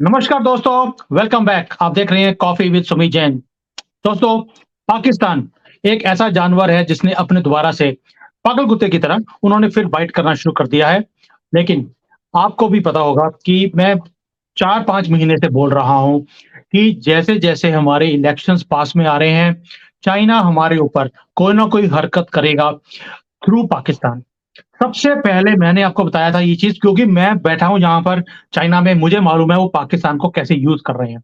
नमस्कार दोस्तों, welcome back. आप देख रहे हैं कॉफी विद सुमित जैन। दोस्तों, पाकिस्तान एक ऐसा जानवर है जिसने अपने दोबारा से पागल कुत्ते की तरह उन्होंने फिर बाइट करना शुरू कर दिया है। लेकिन आपको भी पता होगा कि मैं 4-5 महीने से बोल रहा हूँ कि जैसे-जैसे हमारे इलेक्शंस पास में आ रहे हैं, चाइना हमारे ऊपर कोई ना कोई हरकत करेगा थ्रू पाकिस्तान। सबसे पहले मैंने आपको बताया था ये चीज़, क्योंकि मैं बैठा हूँ जहाँ पर चाइना में, मुझे मालूम है वो पाकिस्तान को कैसे यूज़ कर रहे हैं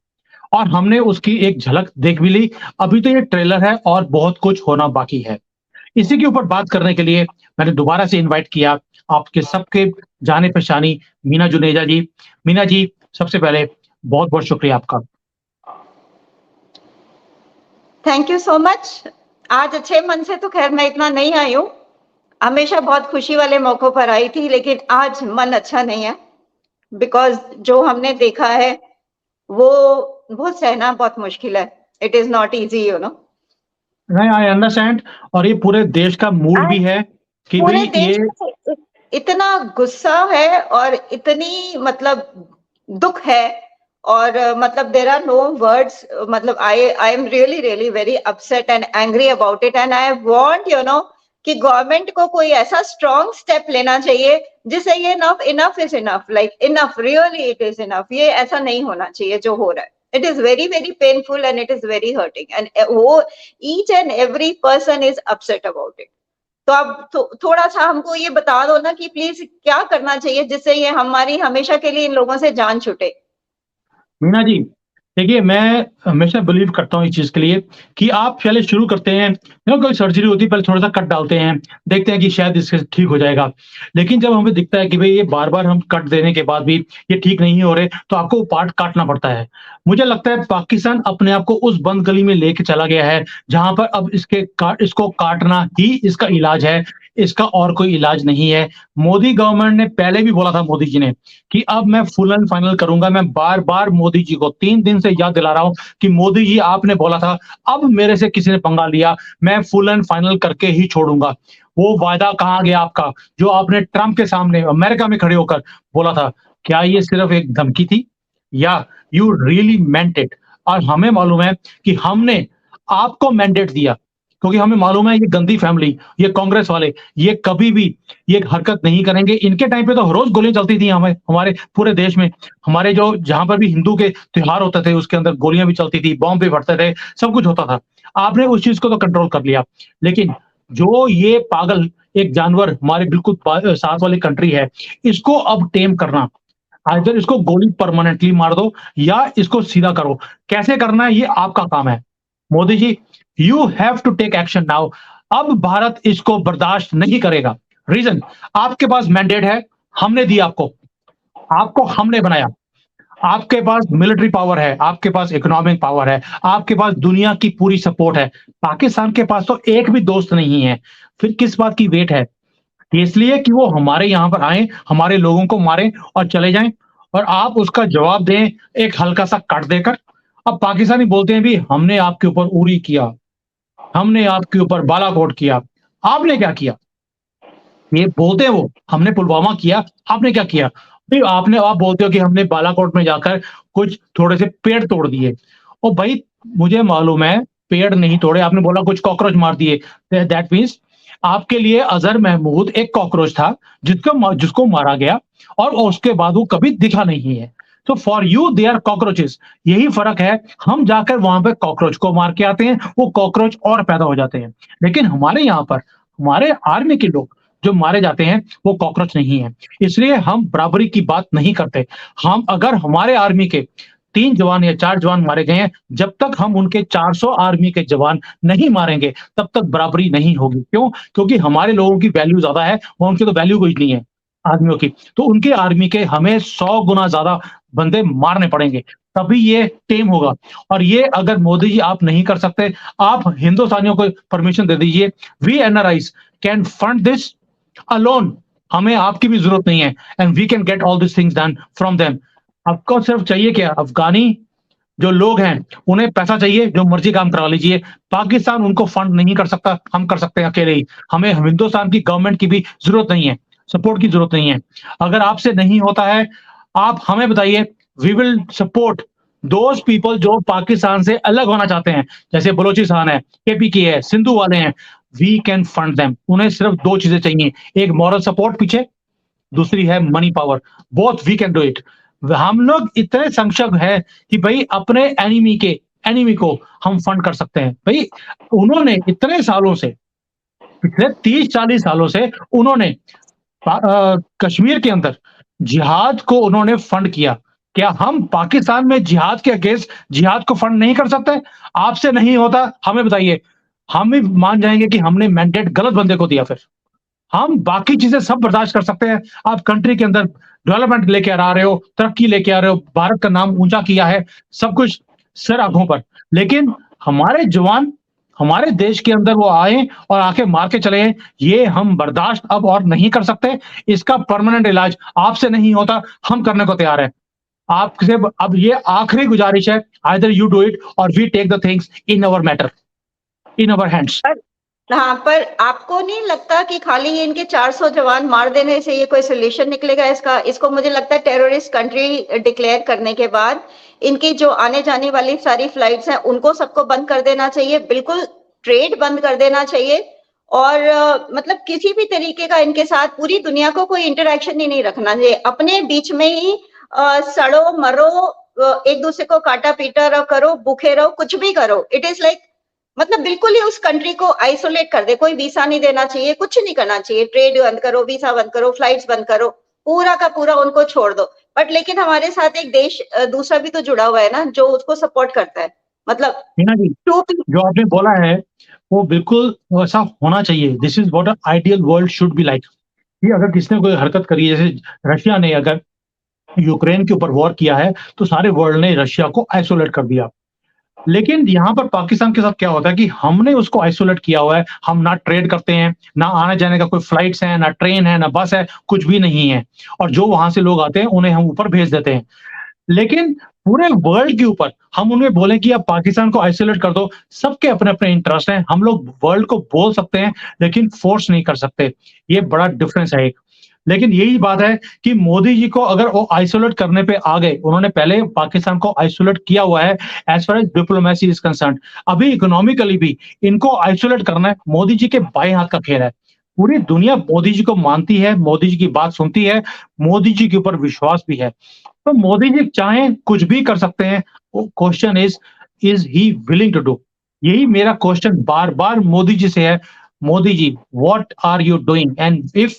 और हमने उसकी एक झलक देख भी ली। अभी तो ये ट्रेलर है और बहुत कुछ होना बाकी है। इसी के ऊपर बात करने के लिए मैंने दोबारा से इनवाइट किया आपके सबके जाने-पहचानी मीना जुनेजा जी। मीना जी, सबसे पहले बहुत-बहुत शुक्रिया आपका। Thank you so much. आज अच्छे मन से तो खैर मैं इतना नहीं आई हूँ। हमेशा बहुत खुशी वाले मौकों पर आई थी, लेकिन आज मन अच्छा नहीं है। बिकॉज़ जो हमने देखा है, वो सहना बहुत मुश्किल है। It is not easy, you know. नहीं, आई अंडरस्टैंड। और ये पूरे देश का मूड भी आज है कि पूरे भई देश ये में इतना गुस्सा है और इतनी मतलब दुःख है और मतलब देयर आर नो वर्ड्स। मतलब I am really really very upset and angry about it and I want, you know, कि गवर्नमेंट को कोई ऐसा स्ट्रांग स्टेप लेना चाहिए जिससे ये enough enough is enough, like enough, really it is enough. ये ऐसा नहीं होना चाहिए जो हो रहा है। It is very very painful and it is very hurting and वो each and every person is upset about it. तो आप थोड़ा-सा हमको ये बता दो ना कि प्लीज़ क्या करना चाहिए जिससे ये हमारी हमेशा के लिए इन लोगों से जान छूटे? मीना जी, देखिए मैं हमेशा बिलीव करता हूँ इस चीज़ के लिए कि आप पहले शुरू करते हैं, कोई सर्जरी होती है, पहले थोड़ा-सा कट डालते हैं, देखते हैं कि शायद इससे ठीक हो जाएगा। लेकिन जब हमें दिखता है कि भई ये बार-बार हम कट देने के बाद भी ये ठीक नहीं हो रहे, तो आपको वो पार्ट काटना पड़ता है। मुझे लगता है पाकिस्तान अपने आप को उस बंद गली में लेके चला गया है, जहाँ पर अब इसको काटना ही इसका इलाज है, इसका और कोई इलाज नहीं है। मोदी गवर्नमेंट ने पहले भी बोला था, मोदी जी ने, कि अब मैं फुल एंड फाइनल करूँगा। मैं बार-बार मोदी जी को 3 दिन से याद दिला रहा हूँ कि मोदी जी आपने बोला था, अब मेरे से किसी ने पंगा लिया, मैं फुल एंड फाइनल करके ही छोड़ूँगा। वो वायदा कहाँ गया आपका, जो आपने ट्रम्प के सामने अमेरिका में खड़े होकर बोला था? क्या ये सिर्फ एक धमकी थी या यू रियली मेंट इट? और हमें मालूम है कि हमने आपको मैंडेट दिया, क्योंकि हमें मालूम है ये गंदी फैमिली, ये कांग्रेस वाले, ये कभी भी ये हरकत नहीं करेंगे। इनके टाइम पे तो रोज गोलियां चलती थी हमें, हमारे पूरे देश में। हमारे जो जहां पर भी हिंदू के त्योहार होते थे उसके अंदर गोलियां भी चलती थी, बॉम्ब भी फटते थे, सब कुछ होता था। आपने उस चीज को तो कंट्रोल कर लिया। लेकिन जो ये पागल एक जानवर हमारे बिल्कुल साथ वाली कंट्री है, इसको अब टेम करना, आइदर इसको गोली परमानेंटली मार दो या इसको सीधा करो। कैसे करना है ये आपका काम है। Modi ji, you have to take action now. अब भारत इसको बर्दाश्त नहीं करेगा। रीजन, आपके पास मैंडेट है, हमने दिया आपको, आपको हमने बनाया। आपके पास मिलिट्री पावर है, आपके पास इकोनॉमिक पावर है, आपके पास दुनिया की पूरी सपोर्ट है। पाकिस्तान के पास तो एक भी दोस्त नहीं है। फिर किस बात की वेट है? इसलिए कि वो हमारे यहाँ पर आएँ, हमारे लोगों को मारें और चले जाएँ, और आप उसका जवाब दें एक हल्का-सा कट देकर। अब पाकिस्तानी बोलते हैं, भी हमने आपके ऊपर उरी किया, हमने आपके ऊपर बालाकोट किया। आपने क्या किया? ये बोलते हैं वो, हमने पुलवामा किया, आपने क्या किया? भई आप बोलते हो कि हमने बालाकोट में जाकर कुछ थोड़े से पेड़ तोड़ दिए। ओ भाई, मुझे मालूम है पेड़ नहीं तोड़े, आपने बोला कुछ कॉकरोच मार दिए। दैट मीन्स आपके लिए अज़हर महमूद एक कॉकरोच था जिसको मारा गया और उसके बाद वो कभी दिखा नहीं है। तो for you they are cockroaches. यही फ़र्क है, हम जाकर वहाँ पे कॉकरोच को मार के आते हैं, वो कॉकरोच और पैदा हो जाते हैं। लेकिन हमारे यहाँ पर हमारे आर्मी के लोग जो मारे जाते हैं वो कॉकरोच नहीं है। इसलिए हम बराबरी की बात नहीं करते। हम अगर हमारे आर्मी के 3 जवान या 4 जवान मारे गए हैं, जब तक हम उनके 400 आर्मी के जवान नहीं मारेंगे, तब तक बराबरी नहीं होगी। क्यों? क्योंकि हमारे लोगों की वैल्यू ज़्यादा है और उनकी तो वैल्यू कुछ नहीं है, आर्मियों की। तो उनके आर्मी के हमें 100 गुना ज़्यादा बंदे मारने पड़ेंगे, तभी ये टेम होगा। और ये अगर मोदी जी आप नहीं कर सकते, आप हिंदुस्तानियों को परमिशन दे दीजिए। We NRIs can fund this alone. हमें आपकी भी जरूरत नहीं है and we can get all this things done from them. आपको सिर्फ चाहिए क्या? अफगानी जो लोग हैं उन्हें पैसा चाहिए, जो मर्जी काम करवा लीजिए। पाकिस्तान उनको फंड नहीं कर सकता, हम कर सकते हैं अकेले ही। हमें हिंदुस्तान की गवर्नमेंट की भी जरूरत नहीं है, सपोर्ट की जरूरत नहीं है। अगर आपसे नहीं होता है, आप हमें बताइए, we will support those people जो पाकिस्तान से अलग होना चाहते हैं, जैसे बलोचिस्तान है, केपीके है, सिंधु वाले हैं, वी कैन फंड देम। उन्हें सिर्फ 2 चीजें चाहिए, एक मॉरल सपोर्ट पीछे, दूसरी है money power. Both we can do it. हम लोग इतने सक्षम है कि भाई अपने एनिमी को हम फंड कर सकते हैं। भाई उन्होंने इतने सालों से, पिछले 30-40 सालों से उन्होंने कश्मीर के अंदर जिहाद को उन्होंने फंड किया। क्या हम पाकिस्तान में जिहाद के अगेंस्ट जिहाद को फंड नहीं कर सकते? आपसे नहीं होता, हमें बताइए। हम भी मान जाएंगे कि हमने मैंडेट गलत बंदे को दिया। फिर हम बाकी चीजें सब बर्दाश्त कर सकते हैं। आप कंट्री के अंदर डेवलपमेंट लेके आ रहे हो, तरक्की लेके आ रहे हो, भारत का नाम ऊंचा किया है, सब कुछ सर आंखों पर, लेकिन हमारे जवान हमारे देश के अंदर वो आए और आके मार के चले गए, ये हम बर्दाश्त अब और नहीं कर सकते। इसका परमानेंट इलाज आपसे नहीं होता, हम करने को तैयार है। आपसे अब ये आखिरी गुजारिश है, either you do it or we take the things in our matter, in our hands. हाँ, पर आपको नहीं लगता कि खाली इनके 400 जवान मार देने से ये कोई सोल्यूशन निकलेगा इसका? इसको मुझे लगता है टेररिस्ट कंट्री डिक्लेयर करने के बाद इनकी जो आने जाने वाली सारी फ्लाइट्स हैं उनको सबको बंद कर देना चाहिए, बिल्कुल ट्रेड बंद कर देना चाहिए और मतलब किसी भी तरीके का इनके साथ पूरी दुनिया को कोई इंटरेक्शन ही नहीं रखना चाहिए। अपने बीच में ही सड़ो मरो, एक दूसरे को काटा पीटा करो, भूखे रहो, कुछ भी करो। इट इज लाइक मतलब बिल्कुल ही उस कंट्री को आइसोलेट कर दे, कोई वीसा नहीं देना चाहिए, कुछ नहीं करना चाहिए, ट्रेड बंद करो, वीसा बंद करो, फ्लाइट्स बंद करो, पूरा का पूरा उनको छोड़ दो। बट लेकिन हमारे साथ एक देश दूसरा भी तो जुड़ा हुआ है ना, जो उसको सपोर्ट करता है। मतलब मीना जी, जो आपने बोला है वो बिल्कुल वैसा होना चाहिए। This is what ideal world should be like. कि अगर किसने कोई हरकत करी है, जैसे रशिया ने अगर यूक्रेन के ऊपर वॉर किया है, तो सारे वर्ल्ड ने रशिया को आइसोलेट कर दिया। लेकिन यहाँ पर पाकिस्तान के साथ क्या होता है कि हमने उसको आइसोलेट किया हुआ है। हम ना ट्रेड करते हैं, ना आने जाने का कोई फ्लाइट्स है, ना ट्रेन है, ना बस है, कुछ भी नहीं है। और जो वहां से लोग आते हैं उन्हें हम ऊपर भेज देते हैं। लेकिन पूरे वर्ल्ड के ऊपर हम उन्हें बोले कि आप पाकिस्तान को आइसोलेट कर दो, सबके अपने अपने इंटरेस्ट हैं। हम लोग वर्ल्ड को बोल सकते हैं लेकिन फोर्स नहीं कर सकते। ये बड़ा डिफरेंस है एक। लेकिन यही बात है कि मोदी जी को अगर वो आइसोलेट करने पे आ गए, उन्होंने पहले पाकिस्तान को आइसोलेट किया हुआ है as far as diplomacy is concern. अभी इकोनॉमिकली भी इनको आइसोलेट करना है, मोदी जी के बाएं हाथ का खेल है। पूरी दुनिया मोदी जी को मानती है, मोदी जी की बात सुनती है, मोदी जी के ऊपर विश्वास भी है। तो मोदी जी चाहे कुछ भी कर सकते हैं। Question is he willing to do? यही मेरा क्वेश्चन बार बार मोदी जी से है। Modi ji, what are you doing? And if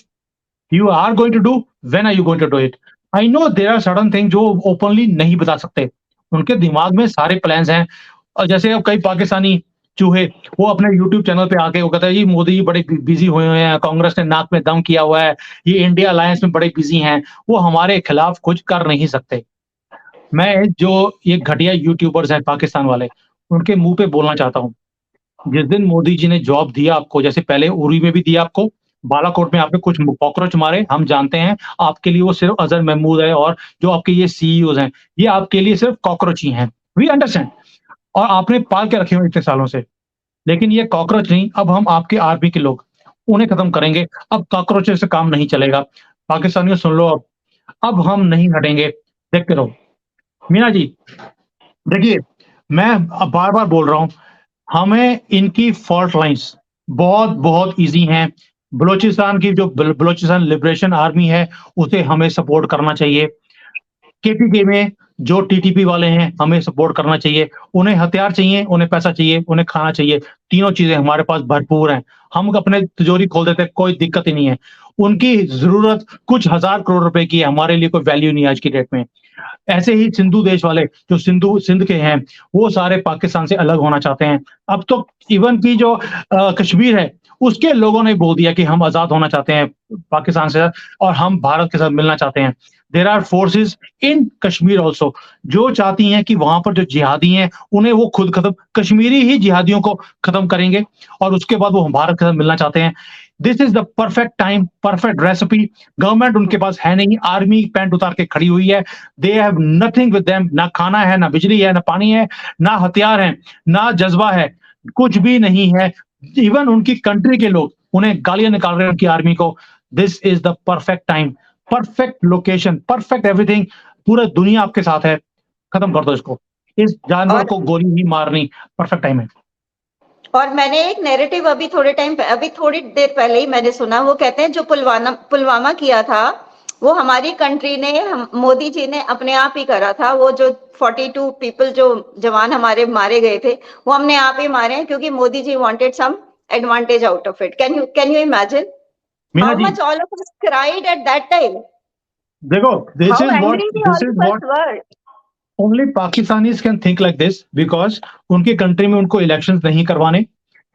you are going to do, when are you going to do it? I know there are certain things जो openly नहीं बता सकते, उनके दिमाग में सारे प्लान्स हैं। और जैसे अब कई पाकिस्तानी चूहे वो अपने यूट्यूब चैनल पे आके वो कहता है जी मोदी जी बड़े बिजी हुए हैं, कांग्रेस ने नाक में दम किया हुआ है, ये इंडिया अलायंस में बड़े बिजी हैं, वो हमारे खिलाफ कुछ कर नहीं सकते। मैं जो ये घटिया यूट्यूबर्स हैं पाकिस्तान वाले, उनके मुंह पे बोलना चाहता हूँ, जिस दिन मोदी जी ने जॉब दिया आपको, जैसे पहले उरी में भी दिया आपको, बालाकोट में आपने कुछ कॉकरोच मारे, हम जानते हैं आपके लिए वो सिर्फ अजहर महमूद है और जो आपके ये सीईओज हैं, ये आपके लिए सिर्फ कॉकरोच ही हैं। We understand. और आपने पाल के रखे हुए इतने सालों से, लेकिन ये कॉकरोच नहीं, अब हम आपके आर्मी के लोग उन्हें खत्म करेंगे। अब कॉकरोच से काम नहीं चलेगा। पाकिस्तानियों सुन लो, अब हम नहीं हटेंगे, देखते रहो। मीना जी देखिए, मैं बार बार बोल रहा हूं, हमें इनकी फॉल्ट लाइंस बहुत बहुत इजी हैं। बलोचिस्तान की जो बलोचिस्तान लिबरेशन आर्मी है, उसे हमें सपोर्ट करना चाहिए। केपीके में जो टीटीपी वाले हैं, हमें सपोर्ट करना चाहिए। उन्हें हथियार चाहिए, उन्हें पैसा चाहिए, उन्हें खाना चाहिए। तीनों चीजें हमारे पास भरपूर हैं। हम अपने तिजोरी खोल देते हैं, कोई दिक्कत ही नहीं है। उनकी जरूरत कुछ हजार करोड़ रुपए की है, हमारे लिए कोई वैल्यू नहीं है आज की डेट में। ऐसे ही सिंधु देश वाले जो सिंध के हैं, वो सारे पाकिस्तान से अलग होना चाहते हैं। अब तो इवन की जो कश्मीर है, उसके लोगों ने बोल दिया कि हम आजाद होना चाहते हैं पाकिस्तान से और हम भारत के साथ मिलना चाहते हैं। There are forces in Kashmir also जो चाहती हैं कि वहां पर जो जिहादी हैं उन्हें वो खुद खत्म, कश्मीरी ही जिहादियों को खत्म करेंगे और उसके बाद वो भारत के साथ मिलना चाहते हैं। This is the perfect time, perfect recipe. Government उनके पास है नहीं, आर्मी पैंट उतार के खड़ी हुई है। They have nothing with them, ना खाना है, ना बिजली है, ना पानी है, ना हथियार है, ना जज्बा है, कुछ भी नहीं है। इवन उनकी कंट्री के लोग उन्हें गालियां निकाल रहे हैं उनकी आर्मी को। This is the perfect time, perfect location, perfect everything. पूरा दुनिया आपके साथ है, खत्म कर दो इसको। इस जानवर और को गोली ही मारनी परफेक्ट टाइम है। और मैंने एक नैरेटिव अभी थोड़ी देर पहले ही मैंने सुना, वो कहते हैं जो पुलवामा किया था, वो हमारी कंट्री ने, मोदी जी ने अपने आप ही करा था। वो जो 42 पीपल जो जवान हमारे मारे गए थे, वो हमने आप ही मारे हैं, क्योंकि Modi ji wanted some advantage out of it. Can you imagine Meena how ji much all of us cried at that time, देखो, how angry we this all is of what us were. Only Pakistanis can think like this, because उनकी country में उनको elections नहीं करवाने,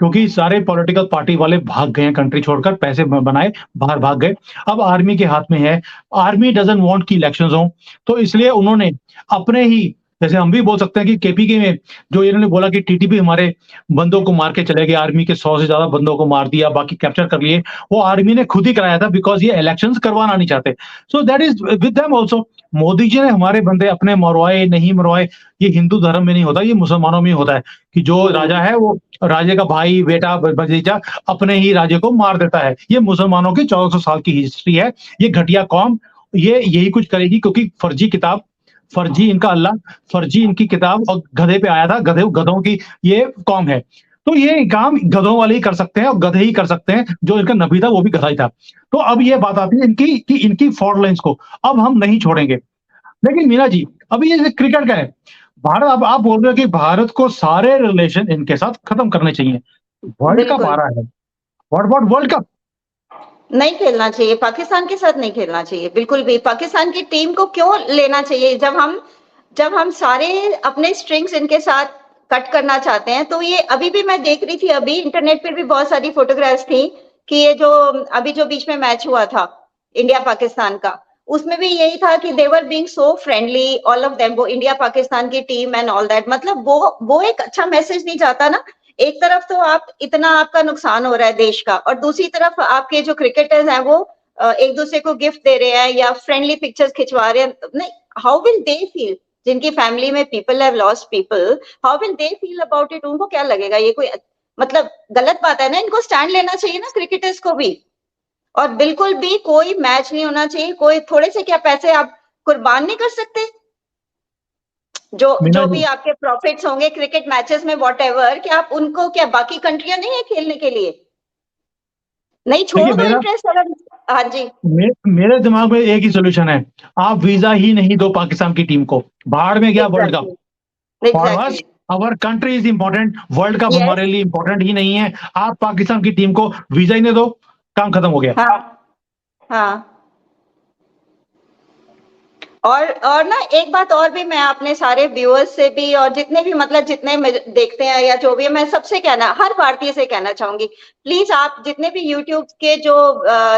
क्योंकि सारे political party वाले भाग गए हैं कंट्री छोड़कर, पैसे बनाए बाहर भाग गए। अब आर्मी के हाथ में है, आर्मी डजंट वांट कि इलेक्शंस हो, तो इसलिए उन्होंने अपने ही, जैसे हम भी बोल सकते हैं कि केपीके में जो इन्होंने बोला कि टीटीपी हमारे बंदों को मार के चले गए, आर्मी के 100 से ज्यादा बंदों को मार दिया, बाकी कैप्चर कर लिए, वो आर्मी ने खुद ही कराया था, बिकॉज ये इलेक्शंस करवाना नहीं चाहते। So that is with them also. Modi ji ने हमारे बंदे अपने मरवाए नहीं मरवाए, ये हिंदू धर्म में नहीं होता, ये मुसलमानों में होता है कि जो राजा है वो राजे का भाई बेटा भतीजा अपने ही राजे को मार देता है। ये मुसलमानों की 1400 साल की हिस्ट्री है। ये घटिया कौम ये यही कुछ करेगी, क्योंकि फर्जी किताब, फर्जी इनका अल्लाह, फर्जी इनकी किताब, और गधे पे आया था, गधों की ये कौम है। तो ये काम गधों वाले ही कर सकते हैं, और गधे ही कर सकते हैं। जो इनका नबी था वो भी गधा ही था। तो अब ये बात आती है इनकी कि इनकी फॉर लाइन्स को अब हम नहीं छोड़ेंगे। लेकिन मीना जी, अभी ये क्रिकेट का है, भारत, अब आप बोल रहे हो कि भारत को सारे रिलेशन इनके साथ खत्म करने चाहिए। वर्ल्ड कप आ बिल्कुल रहा है, व्हाट अबाउट वर्ल्ड कप? नहीं खेलना चाहिए, पाकिस्तान के साथ नहीं खेलना चाहिए बिल्कुल भी। पाकिस्तान की टीम को क्यों लेना चाहिए, जब हम सारे अपने स्ट्रिंग्स इनके साथ कट करना चाहते हैं। तो ये अभी भी मैं देख रही थी, अभी इंटरनेट पे भी बहुत सारी फोटोग्राफ्स थी कि ये जो अभी जो बीच में मैच हुआ था इंडिया पाकिस्तान का, उसमें भी यही था कि they were being so friendly all of them, वो इंडिया पाकिस्तान की टीम एंड ऑल दैट। मतलब वो एक अच्छा मैसेज नहीं जाता ना। एक तरफ तो आप इतना आपका नुकसान हो रहा है देश का, और दूसरी तरफ आपके जो क्रिकेटर्स हैं वो एक दूसरे को गिफ्ट दे रहे हैं या फ्रेंडली पिक्चर्स खिंचवा रहे हैं। नहीं, हाउ विल दे फील, जिनकी फैमिली में people have lost people, how will they feel about it? उनको क्या लगेगा? ये कोई मतलब गलत बात है ना। इनको स्टैंड लेना चाहिए ना क्रिकेटर्स को भी। और बिल्कुल भी कोई मैच नहीं होना चाहिए। कोई थोड़े से क्या पैसे आप कुर्बान नहीं कर सकते? जो मीना जो जी भी आपके प्रॉफिट्स होंगे क्रिकेट मैचेस में व्हाटएवर, कि आप उनको, क्या बाकी कंट्रियां नहीं है खेलने के लिए? नहीं, देखिए, छोड़ दो इंटरेस्ट अगर। हाँ जी। मेरे दिमाग में एक ही सोल्यूशन है, आप वीजा ही नहीं दो पाकिस्तान की टीम को, भाड़ में गया world cup. Exactly for us exactly our country is important, world cup yes. हमारे लिए इंपॉर्टेंट ही नहीं है। आप पाकिस्तान की टीम को वीजा ही नहीं दो, काम खत्म हो गया। हाँ हाँ। और ना एक बात और भी मैं अपने सारे व्यूअर्स से भी, और जितने भी मतलब जितने देखते हैं या जो भी है, मैं सबसे कहना, हर भारतीय से कहना चाहूंगी, प्लीज आप जितने भी यूट्यूब के जो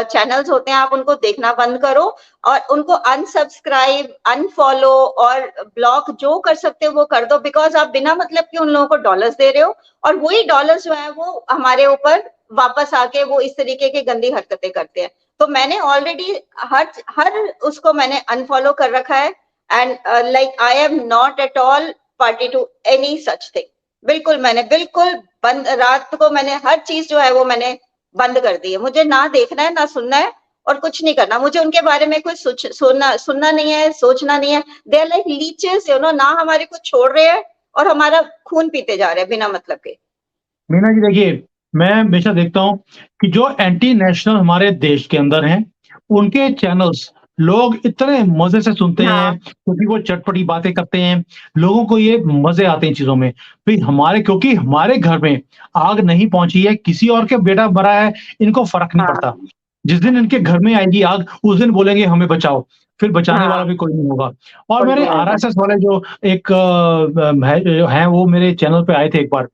चैनल्स होते हैं आप उनको देखना बंद करो, और उनको अनसब्सक्राइब, अनफॉलो और ब्लॉक जो कर सकते हो वो कर दो। बिकॉज आप बिना मतलब के उन लोगों को डॉलर्स दे रहे हो, और वही डॉलर्स जो है वो हमारे ऊपर वापस आके वो इस तरीके की गंदी हरकतें करते हैं। तो मैंने ऑलरेडी हर उसको मैंने अनफॉलो कर रखा है। And like I am not at all party to any such thing. बिल्कुल मैंने बिल्कुल बंद, रात को मैंने हर चीज जो है वो मैंने बंद कर दी है। मुझे ना देखना है ना सुनना है, और कुछ नहीं करना मुझे उनके बारे में। कुछ सुनना नहीं है, सोचना नहीं है। They are like leeches, you know, ना हमारे को छोड़ रहे हैं और हमारा खून पीते जा रहे हैं बिना मतलब के। मीना जी देखिए, मैं हमेशा देखता हूं कि जो एंटी नेशनल हमारे देश के अंदर हैं, उनके चैनल्स लोग इतने मजे से सुनते हैं, हाँ क्योंकि वो चटपटी बातें करते हैं, लोगों को ये मजे आते हैं चीजों में। फिर हमारे, क्योंकि हमारे घर में आग नहीं पहुंची है, किसी और के बेटा मरा है, इनको फर्क नहीं पड़ता। हाँ जिस दिन इनके घर में आएगी आग, उस दिन बोलेंगे हमें बचाओ, फिर बचाने वाला हाँ। भी कोई नहीं होगा। और कोई मेरे नहीं होगा। आरएसएस वाले जो एक हैं, वो मेरे चैनल पे आए थे एक बार।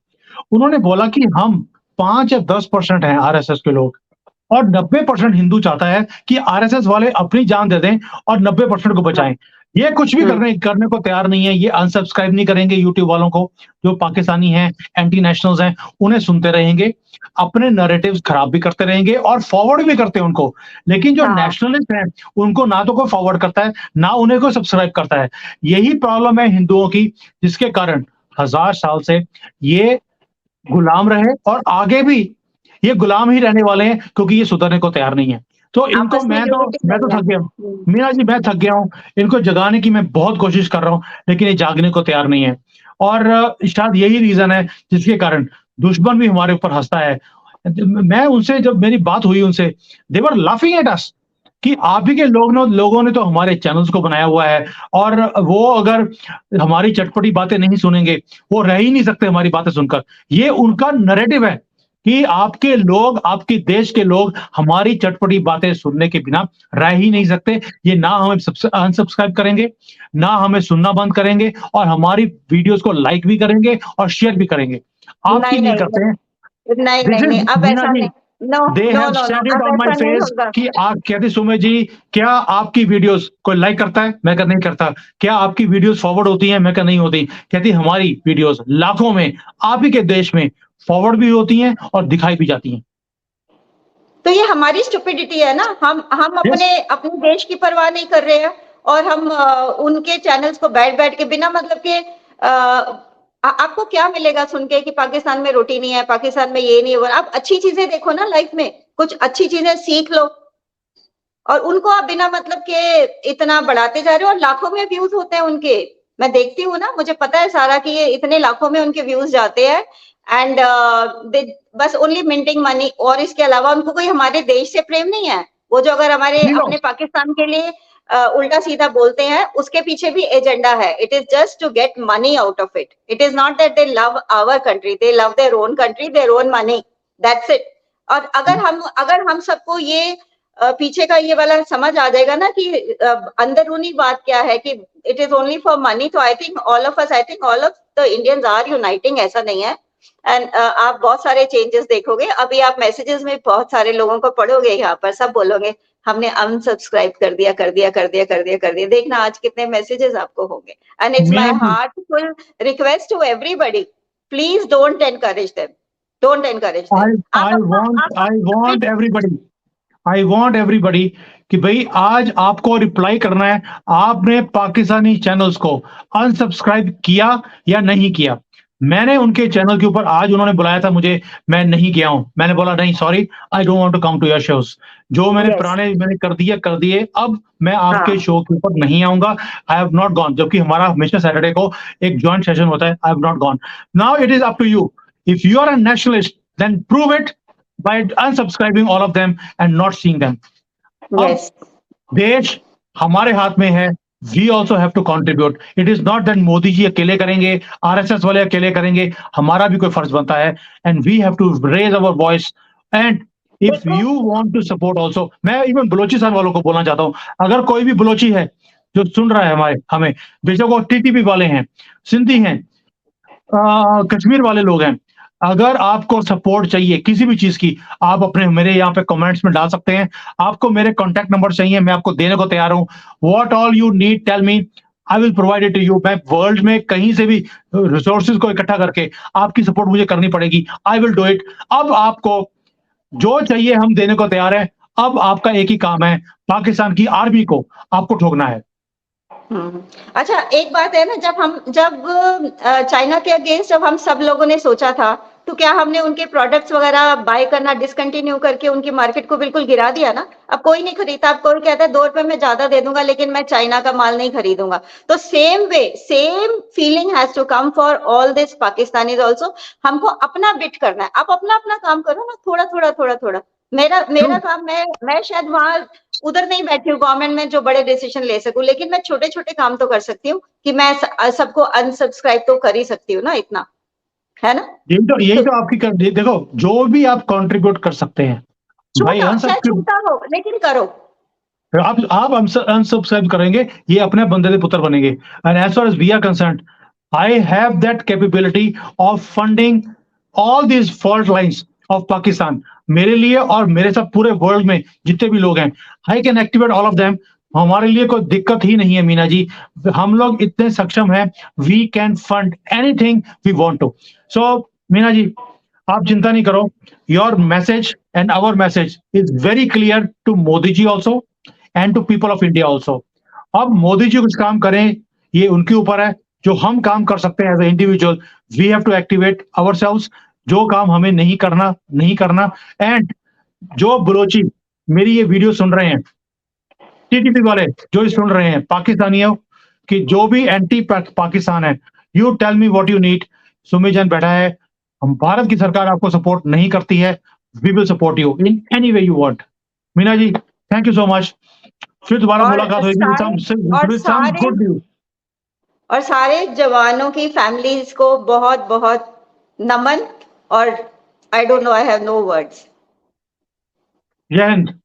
उन्होंने बोला कि हम 5 या 10% हैं आरएसएस के लोग, और 90% हिंदू चाहता है कि आरएसएस वाले अपनी जान दे दें और 90% को बचाएं। ये कुछ भी करने को तैयार नहीं है। ये अनसब्सक्राइब नहीं करेंगे यूट्यूब वालों को, जो पाकिस्तानी हैं, एंटी नेशनल्स हैं, उन्हें सुनते रहेंगे, अपने नैरेटिव्स खराब भी करते रहेंगे और फॉरवर्ड भी करते हैं उनको। लेकिन जो हाँ नेशनलिस्ट हैं, उनको ना तो कोई फॉरवर्ड करता है, ना उन्हें कोई सब्सक्राइब करता है। यही प्रॉब्लम है हिंदुओं की, जिसके कारण 1000 साल से ये गुलाम रहे, और आगे भी ये गुलाम ही रहने वाले हैं, क्योंकि ये सुधरने को तैयार नहीं है। तो इनको आपस में मैं यूनिटी तो नहीं है। थक गया हूँ। मीना जी मैं थक गया हूँ। इनको जगाने की मैं बहुत कोशिश कर रहा हूँ, लेकिन ये जागने को तैयार नहीं है। और शायद यही रीज़न है जिसके कारण दुश्मन भी हमारे ऊपर हँसता है। मैं उनसे जब मेरी बात हुई उनसे, दे वर लाफिंग एट अस कि आप ही के लोगों ने तो हमारे चैनल्स को बनाया हुआ है, और वो अगर हमारी चटपटी बातें नहीं सुनेंगे, वो रह ही नहीं सकते हमारी बातें सुनकर। ये उनका नैरेटिव है कि आपके लोग, आपके देश के लोग हमारी चटपटी बातें सुनने के बिना रह ही नहीं सकते। ये ना हमें अनसब्सक्राइब करेंगे, ना हमें सुनना बंद करेंगे, और हमारी वीडियोज़ को लाइक भी करेंगे और शेयर भी करेंगे। आप क्यों नहीं, नहीं नहीं, करते हैं? नहीं, दिस नहीं, नहीं, इज़ अब मीना ऐसा जी, नहीं। No, they no, have no, no, said it अब ऑन माय ऐसा नहीं फेस होगा। कि आप कहते सुमे जी, क्या आपकी वीडियोज़ कोई लाइक करता है? मैं कहा नहीं करता। क्या आपकी वीडियोज़ फॉरवर्ड होती हैं? मैं कहा नहीं होती। कहती हमारी वीडियोज़ लाखों में, आप ही के देश में फॉरवर्ड भी होती हैं और दिखाई भी जाती हैं। तो ये हमारी स्टुपिडिटी है ना, हम यस। अपने देश की परवाह नहीं कर रहे हैं, और हम उनके चैनल्स को बैठ-बैठ के बिना मतलब के आपको क्या मिलेगा सुन के कि पाकिस्तान में रोटी नहीं है, पाकिस्तान में ये नहीं हो रहा। आप अच्छी चीज़ें देखो ना लाइफ में, कुछ अच्छी चीज़ें सीख लो, और उनको आप बिना मतलब के इतना बढ़ाते जा रहे हो, और लाखों में व्यूज़ होते हैं उनके। मैं देखती हूँ ना, मुझे पता है सारा कि ये इतने लाखों में उनके व्यूज़ जाते हैं, एंड दे बस ओनली मिंटिंग मनी, और इसके अलावा उनको कोई हमारे देश से प्रेम नहीं है। वो जो अगर हमारे ज़ीरो। अपने पाकिस्तान के लिए उल्टा-सीधा बोलते हैं, उसके पीछे भी एजेंडा है। It is just to get money out of it. It is not that they love our country, they love their own country, their own money, that's it. और अगर हम सबको ये पीछे का ये वाला समझ आ जाएगा ना कि अंदरूनी बात क्या है कि it is only for money, तो I think all of the Indians are uniting, ऐसा नहीं है। एंड आप बहुत सारे चेंजेस देखोगे। अभी आप मैसेजेस में बहुत सारे लोगों को पढ़ोगे, यहाँ पर सब बोलोगे हमने अनसब्सक्राइब कर दिया, कर दिया, कर दिया, कर दिया, कर दिया। देखना आज कितने मैसेजेस आपको होंगे। And it's my Meena ji, heartful request to everybody, please don't encourage them, don't encourage them. I want everybody, कि भई आज आपको रिप्लाई करना है, आपने पाकिस्तानी चैनल्स को अनसब्सक्राइब किया या नहीं किया? मैंने उनके चैनल के ऊपर, आज उन्होंने बुलाया था मुझे, मैं नहीं गया हूँ। मैंने बोला नहीं sorry, I don't want to come to your shows. जो मैंने यस, पुराने मैंने कर दिए, अब मैं आपके हाँ। शो के ऊपर नहीं आऊँगा। आई हैव नॉट गॉन, जबकि हमारा हमेशा सैटरडे को एक जॉइंट सेशन होता है। I have not gone. Now it is up to you. If you are a nationalist, then prove it by unsubscribing all of them and not seeing them. अब Yes. देश हमारे हाथ में है, we also have to contribute. It is not that Modi ji अकेले करेंगे, RSS वाले अकेले करेंगे, हमारा भी कोई फर्ज बनता है, and we have to raise our voice. And if देखो, you want to support also, मैं इवन बलोचिस्तान वालों को बोलना चाहता हूं, अगर कोई भी बलोची है जो सुन रहा है हमें, बेशक वो टीटीपी वाले हैं, सिंधी हैं, कश्मीर वाले लोग हैं, अगर आपको सपोर्ट चाहिए किसी भी चीज की, आप अपने मेरे यहाँ पे कमेंट्स में डाल सकते हैं। आपको मेरे कॉन्टैक्ट नंबर चाहिए, मैं आपको देने को तैयार हूँ। What all you need tell me, I will provide it to you. मैं वर्ल्ड में कहीं से भी रिसोर्सेज को इकट्ठा करके आपकी सपोर्ट मुझे करनी पड़ेगी, आई विल डू इट। अब आपको जो चाहिए हम देने को तैयार है। अब आपका एक ही काम है, पाकिस्तान की आर्मी को आपको ठोकना है। अच्छा एक बात है ना, जब चाइना के अगेंस्ट जब हम सब लोगों ने सोचा था, तो क्या हमने उनके प्रोडक्ट्स वगैरह बाय करना डिसकंटिन्यू करके उनकी मार्केट को बिल्कुल गिरा दिया ना? अब कोई नहीं खरीदता, अब कोई कहता है 2 रुपए में ज्यादा दे दूंगा लेकिन मैं चाइना का माल नहीं खरीदूंगा। तो same way, same feeling has to come for all this Pakistanis also. हमको अपना बिट करना है। आप अपना अपना काम करो ना, थोड़ा थोड़ा थोड़ा थोड़ा। मेरा काम, मैं शायद वहां उधर नहीं बैठी हूँ गवर्नमेंट में जो बड़े डिसीजन ले सकूं, लेकिन मैं छोटे छोटे काम तो कर सकती हूँ कि मैं सबको अनसब्सक्राइब तो कर ही सकती हूँ ना, इतना है ना। यही तो तो आपकी देखो, जो भी आप कंट्रीब्यूट कर सकते हैं भाई, छोटा, चाहे अनसब्सक्राइब छोटा हो लेकिन करो। आप अनसब्सक्राइब करेंगे, ये अपने बंदे के पुत्र बनेंगे। And as far as we are concerned, I have that capability of funding all these fault lines of Pakistan. मेरे लिए और मेरे साथ पूरे वर्ल्ड में जितने भी लोग हैं, I can activate all of them. हमारे लिए कोई दिक्कत ही नहीं है मीना जी, हम लोग इतने सक्षम हैं, we can fund anything we want to. So Meena ji, आप चिंता नहीं करो, your message and our message is very clear to Modi ji also and to people of India also. अब मोदी जी कुछ काम करें, ये उनके ऊपर है। जो हम काम कर सकते हैं as a individual, we have to activate ourselves. जो काम हमें नहीं करना नहीं करना। एंड जो बलोची मेरी ये वीडियो सुन रहे हैं, टीटीपी वाले जो सुन रहे हैं, पाकिस्तानियों कि जो भी एंटी पाकिस्तान है, you tell me what you need. Sumit बैठा है, हम भारत की सरकार आपको सपोर्ट नहीं करती है, we will support you in any way you want. Meena ji, thank you so much. फिर दोबारा मुलाकात होगी विद सम गुड न्यूज़। और सारे जवानों की फैमिलीज को बहुत बहुत नमन, और I don't know, I have no words. Jai Hind.